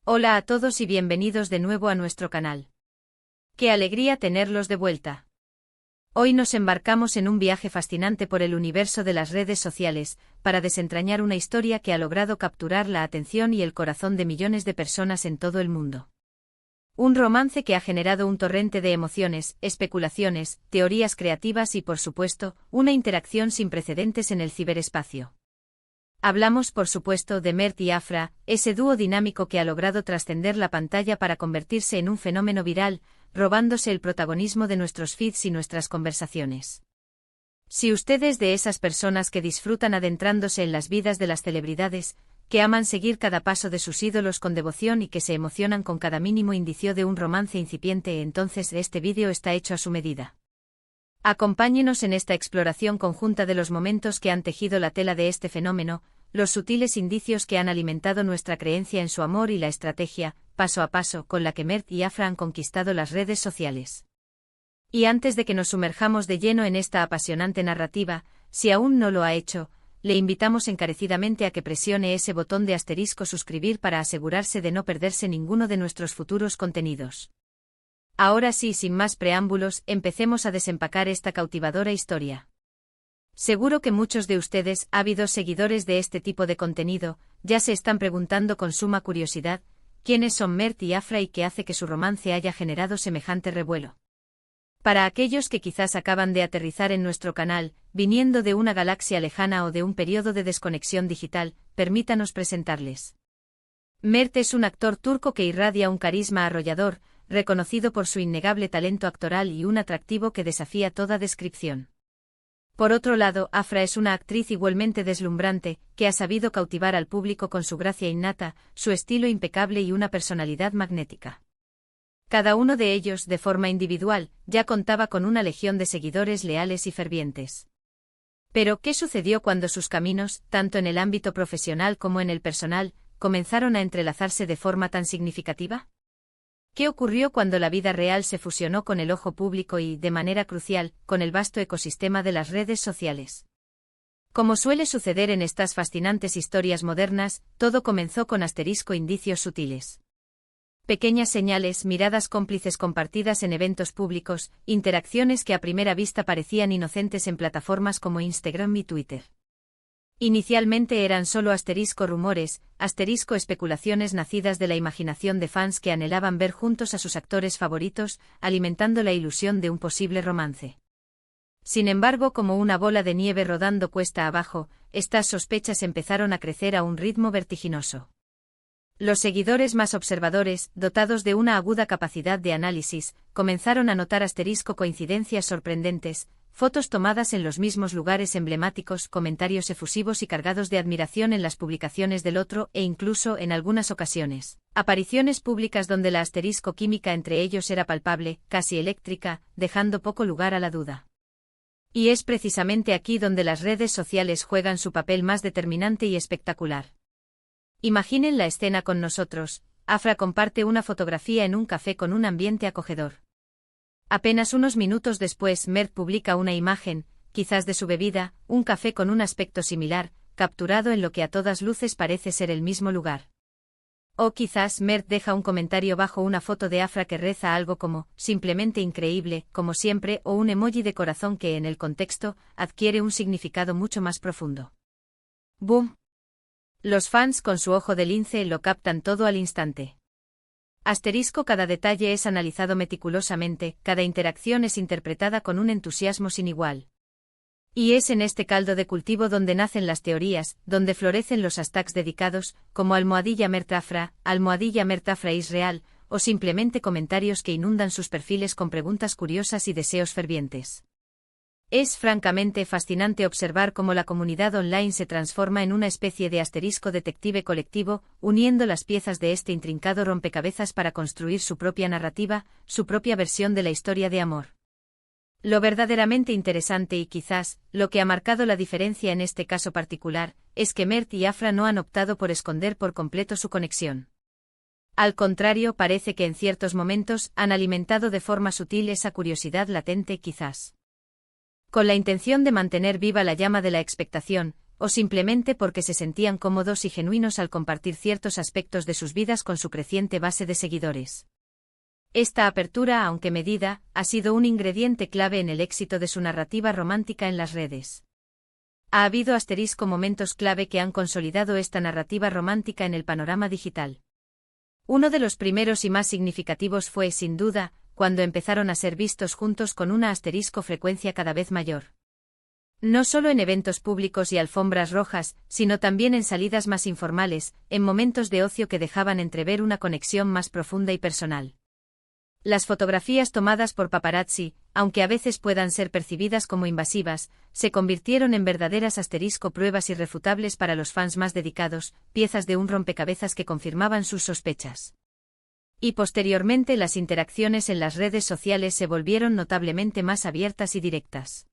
Hola a todos y bienvenidos de nuevo a nuestro canal. ¡Qué alegría tenerlos de vuelta! Hoy nos embarcamos en un viaje fascinante por el universo de las redes sociales, para desentrañar una historia que ha logrado capturar la atención y el corazón de millones de personas en todo el mundo. Un romance que ha generado un torrente de emociones, especulaciones, teorías creativas y, por supuesto, una interacción sin precedentes en el ciberespacio. Hablamos, por supuesto, de Mert y Afra, ese dúo dinámico que ha logrado trascender la pantalla para convertirse en un fenómeno viral, robándose el protagonismo de nuestros feeds y nuestras conversaciones. Si usted es de esas personas que disfrutan adentrándose en las vidas de las celebridades, que aman seguir cada paso de sus ídolos con devoción y que se emocionan con cada mínimo indicio de un romance incipiente, entonces este vídeo está hecho a su medida. Acompáñenos en esta exploración conjunta de los momentos que han tejido la tela de este fenómeno, los sutiles indicios que han alimentado nuestra creencia en su amor y la estrategia, paso a paso, con la que Mert y Afra han conquistado las redes sociales. Y antes de que nos sumerjamos de lleno en esta apasionante narrativa, si aún no lo ha hecho, le invitamos encarecidamente a que presione ese botón de asterisco suscribir para asegurarse de no perderse ninguno de nuestros futuros contenidos. Ahora sí, sin más preámbulos, empecemos a desempacar esta cautivadora historia. Seguro que muchos de ustedes, ávidos seguidores de este tipo de contenido, ya se están preguntando con suma curiosidad, ¿quiénes son Mert y Afra y qué hace que su romance haya generado semejante revuelo? Para aquellos que quizás acaban de aterrizar en nuestro canal, viniendo de una galaxia lejana o de un periodo de desconexión digital, permítanos presentarles. Mert es un actor turco que irradia un carisma arrollador, reconocido por su innegable talento actoral y un atractivo que desafía toda descripción. Por otro lado, Afra es una actriz igualmente deslumbrante, que ha sabido cautivar al público con su gracia innata, su estilo impecable y una personalidad magnética. Cada uno de ellos, de forma individual, ya contaba con una legión de seguidores leales y fervientes. Pero, ¿qué sucedió cuando sus caminos, tanto en el ámbito profesional como en el personal, comenzaron a entrelazarse de forma tan significativa? ¿Qué ocurrió cuando la vida real se fusionó con el ojo público y, de manera crucial, con el vasto ecosistema de las redes sociales? Como suele suceder en estas fascinantes historias modernas, todo comenzó con indicios sutiles. Pequeñas señales, miradas cómplices compartidas en eventos públicos, interacciones que a primera vista parecían inocentes en plataformas como Instagram y Twitter. Inicialmente eran solo rumores, especulaciones nacidas de la imaginación de fans que anhelaban ver juntos a sus actores favoritos, alimentando la ilusión de un posible romance. Sin embargo, como una bola de nieve rodando cuesta abajo, estas sospechas empezaron a crecer a un ritmo vertiginoso. Los seguidores más observadores, dotados de una aguda capacidad de análisis, comenzaron a notar coincidencias sorprendentes, fotos tomadas en los mismos lugares emblemáticos, comentarios efusivos y cargados de admiración en las publicaciones del otro e incluso, en algunas ocasiones, apariciones públicas donde la química entre ellos era palpable, casi eléctrica, dejando poco lugar a la duda. Y es precisamente aquí donde las redes sociales juegan su papel más determinante y espectacular. Imaginen la escena con nosotros. Afra comparte una fotografía en un café con un ambiente acogedor. Apenas unos minutos después, Mert publica una imagen, quizás de su bebida, un café con un aspecto similar, capturado en lo que a todas luces parece ser el mismo lugar. O quizás Mert deja un comentario bajo una foto de Afra que reza algo como, simplemente increíble, como siempre, o un emoji de corazón que en el contexto, adquiere un significado mucho más profundo. ¡Boom! Los fans con su ojo de lince lo captan todo al instante. Cada detalle es analizado meticulosamente, cada interacción es interpretada con un entusiasmo sin igual. Y es en este caldo de cultivo donde nacen las teorías, donde florecen los hashtags dedicados, como #MertAfra, #MertAfraIsReal, o simplemente comentarios que inundan sus perfiles con preguntas curiosas y deseos fervientes. Es francamente fascinante observar cómo la comunidad online se transforma en una especie de detective colectivo, uniendo las piezas de este intrincado rompecabezas para construir su propia narrativa, su propia versión de la historia de amor. Lo verdaderamente interesante y quizás, lo que ha marcado la diferencia en este caso particular, es que Mert y Afra no han optado por esconder por completo su conexión. Al contrario, parece que en ciertos momentos han alimentado de forma sutil esa curiosidad latente quizás. Con la intención de mantener viva la llama de la expectación, o simplemente porque se sentían cómodos y genuinos al compartir ciertos aspectos de sus vidas con su creciente base de seguidores. Esta apertura, aunque medida, ha sido un ingrediente clave en el éxito de su narrativa romántica en las redes. Ha habido momentos clave que han consolidado esta narrativa romántica en el panorama digital. Uno de los primeros y más significativos fue, sin duda, cuando empezaron a ser vistos juntos con una frecuencia cada vez mayor. No solo en eventos públicos y alfombras rojas, sino también en salidas más informales, en momentos de ocio que dejaban entrever una conexión más profunda y personal. Las fotografías tomadas por paparazzi, aunque a veces puedan ser percibidas como invasivas, se convirtieron en verdaderas pruebas irrefutables para los fans más dedicados, piezas de un rompecabezas que confirmaban sus sospechas. Y posteriormente las interacciones en las redes sociales se volvieron notablemente más abiertas y directas.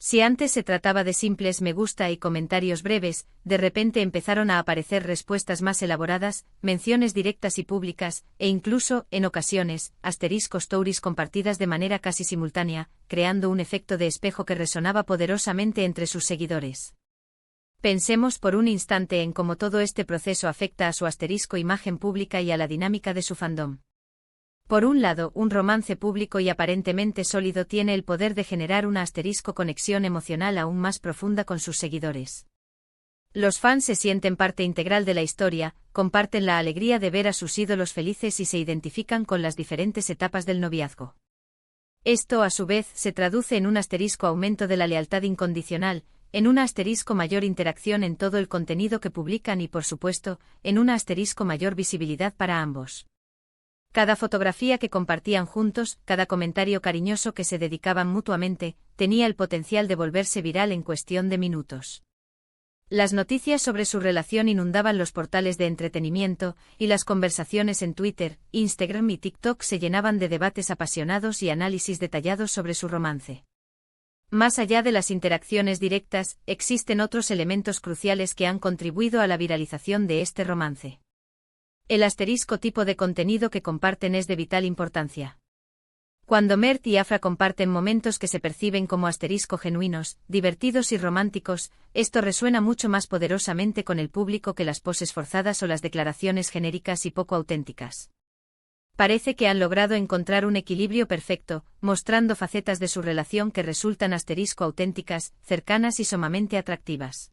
Si antes se trataba de simples me gusta y comentarios breves, de repente empezaron a aparecer respuestas más elaboradas, menciones directas y públicas, e incluso, en ocasiones, stories compartidas de manera casi simultánea, creando un efecto de espejo que resonaba poderosamente entre sus seguidores. Pensemos por un instante en cómo todo este proceso afecta a su imagen pública y a la dinámica de su fandom. Por un lado, un romance público y aparentemente sólido tiene el poder de generar una conexión emocional aún más profunda con sus seguidores. Los fans se sienten parte integral de la historia, comparten la alegría de ver a sus ídolos felices y se identifican con las diferentes etapas del noviazgo. Esto, a su vez, se traduce en un aumento de la lealtad incondicional, en una mayor interacción en todo el contenido que publican y, por supuesto, en una mayor visibilidad para ambos. Cada fotografía que compartían juntos, cada comentario cariñoso que se dedicaban mutuamente, tenía el potencial de volverse viral en cuestión de minutos. Las noticias sobre su relación inundaban los portales de entretenimiento, y las conversaciones en Twitter, Instagram y TikTok se llenaban de debates apasionados y análisis detallados sobre su romance. Más allá de las interacciones directas, existen otros elementos cruciales que han contribuido a la viralización de este romance. El tipo de contenido que comparten es de vital importancia. Cuando Mert y Afra comparten momentos que se perciben como genuinos, divertidos y románticos, esto resuena mucho más poderosamente con el público que las poses forzadas o las declaraciones genéricas y poco auténticas. Parece que han logrado encontrar un equilibrio perfecto, mostrando facetas de su relación que resultan auténticas, cercanas y sumamente atractivas.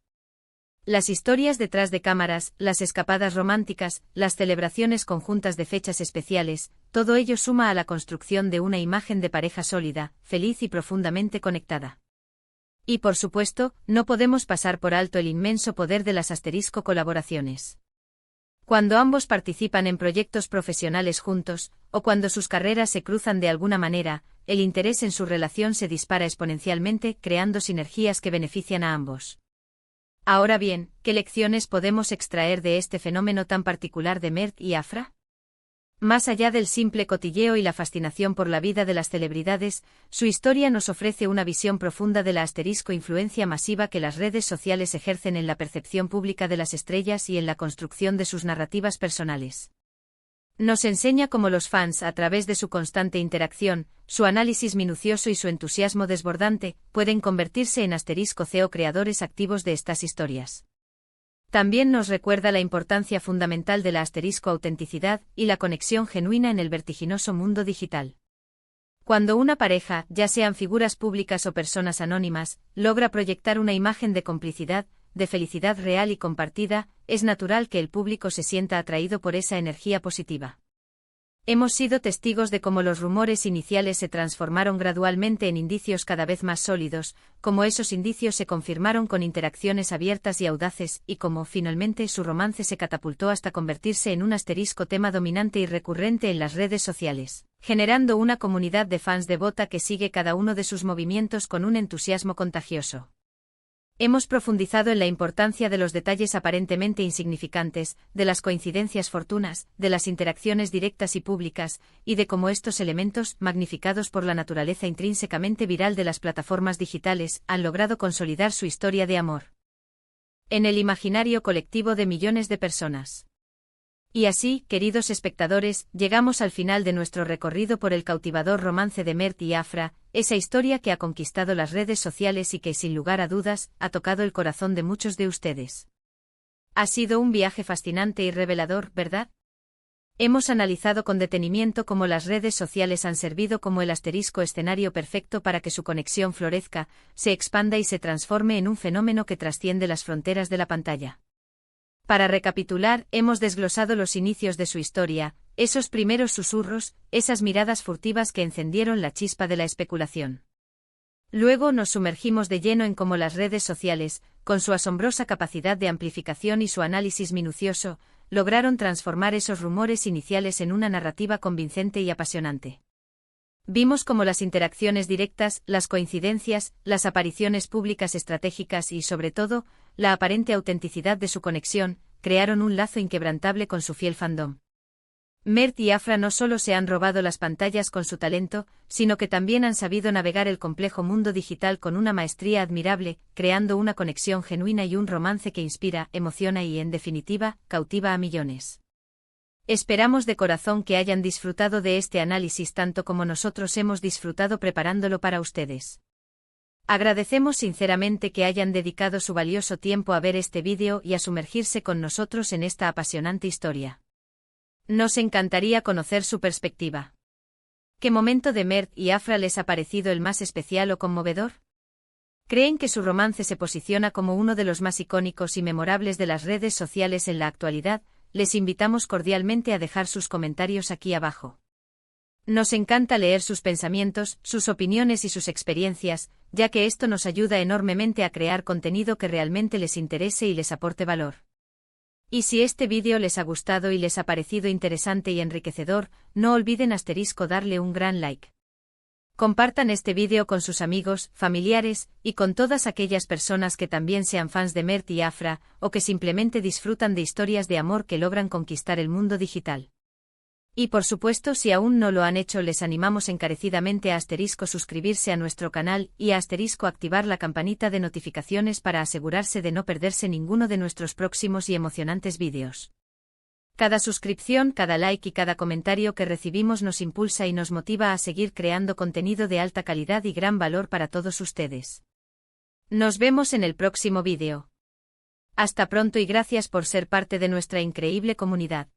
Las historias detrás de cámaras, las escapadas románticas, las celebraciones conjuntas de fechas especiales, todo ello suma a la construcción de una imagen de pareja sólida, feliz y profundamente conectada. Y por supuesto, no podemos pasar por alto el inmenso poder de las colaboraciones. Cuando ambos participan en proyectos profesionales juntos, o cuando sus carreras se cruzan de alguna manera, el interés en su relación se dispara exponencialmente, creando sinergias que benefician a ambos. Ahora bien, ¿qué lecciones podemos extraer de este fenómeno tan particular de Mert y Afra? Más allá del simple cotilleo y la fascinación por la vida de las celebridades, su historia nos ofrece una visión profunda de la influencia masiva que las redes sociales ejercen en la percepción pública de las estrellas y en la construcción de sus narrativas personales. Nos enseña cómo los fans, a través de su constante interacción, su análisis minucioso y su entusiasmo desbordante, pueden convertirse en creadores activos de estas historias. También nos recuerda la importancia fundamental de la autenticidad y la conexión genuina en el vertiginoso mundo digital. Cuando una pareja, ya sean figuras públicas o personas anónimas, logra proyectar una imagen de complicidad, de felicidad real y compartida, es natural que el público se sienta atraído por esa energía positiva. Hemos sido testigos de cómo los rumores iniciales se transformaron gradualmente en indicios cada vez más sólidos, cómo esos indicios se confirmaron con interacciones abiertas y audaces, y cómo, finalmente, su romance se catapultó hasta convertirse en un tema dominante y recurrente en las redes sociales, generando una comunidad de fans devota que sigue cada uno de sus movimientos con un entusiasmo contagioso. Hemos profundizado en la importancia de los detalles aparentemente insignificantes, de las coincidencias fortunas, de las interacciones directas y públicas, y de cómo estos elementos, magnificados por la naturaleza intrínsecamente viral de las plataformas digitales, han logrado consolidar su historia de amor en el imaginario colectivo de millones de personas. Y así, queridos espectadores, llegamos al final de nuestro recorrido por el cautivador romance de Mert y Afra, esa historia que ha conquistado las redes sociales y que, sin lugar a dudas, ha tocado el corazón de muchos de ustedes. Ha sido un viaje fascinante y revelador, ¿verdad? Hemos analizado con detenimiento cómo las redes sociales han servido como el asterisco escenario perfecto para que su conexión florezca, se expanda y se transforme en un fenómeno que trasciende las fronteras de la pantalla. Para recapitular, hemos desglosado los inicios de su historia, esos primeros susurros, esas miradas furtivas que encendieron la chispa de la especulación. Luego nos sumergimos de lleno en cómo las redes sociales, con su asombrosa capacidad de amplificación y su análisis minucioso, lograron transformar esos rumores iniciales en una narrativa convincente y apasionante. Vimos cómo las interacciones directas, las coincidencias, las apariciones públicas estratégicas y, sobre todo, la aparente autenticidad de su conexión, crearon un lazo inquebrantable con su fiel fandom. Mert y Afra no solo se han robado las pantallas con su talento, sino que también han sabido navegar el complejo mundo digital con una maestría admirable, creando una conexión genuina y un romance que inspira, emociona y, en definitiva, cautiva a millones. Esperamos de corazón que hayan disfrutado de este análisis tanto como nosotros hemos disfrutado preparándolo para ustedes. Agradecemos sinceramente que hayan dedicado su valioso tiempo a ver este vídeo y a sumergirse con nosotros en esta apasionante historia. Nos encantaría conocer su perspectiva. ¿Qué momento de Mert y Afra les ha parecido el más especial o conmovedor? ¿Creen que su romance se posiciona como uno de los más icónicos y memorables de las redes sociales en la actualidad? Les invitamos cordialmente a dejar sus comentarios aquí abajo. Nos encanta leer sus pensamientos, sus opiniones y sus experiencias, ya que esto nos ayuda enormemente a crear contenido que realmente les interese y les aporte valor. Y si este vídeo les ha gustado y les ha parecido interesante y enriquecedor, no olviden darle un gran like. Compartan este vídeo con sus amigos, familiares, y con todas aquellas personas que también sean fans de Mert y Afra, o que simplemente disfrutan de historias de amor que logran conquistar el mundo digital. Y por supuesto, si aún no lo han hecho, les animamos encarecidamente a suscribirse a nuestro canal y a activar la campanita de notificaciones para asegurarse de no perderse ninguno de nuestros próximos y emocionantes vídeos. Cada suscripción, cada like y cada comentario que recibimos nos impulsa y nos motiva a seguir creando contenido de alta calidad y gran valor para todos ustedes. Nos vemos en el próximo vídeo. Hasta pronto y gracias por ser parte de nuestra increíble comunidad.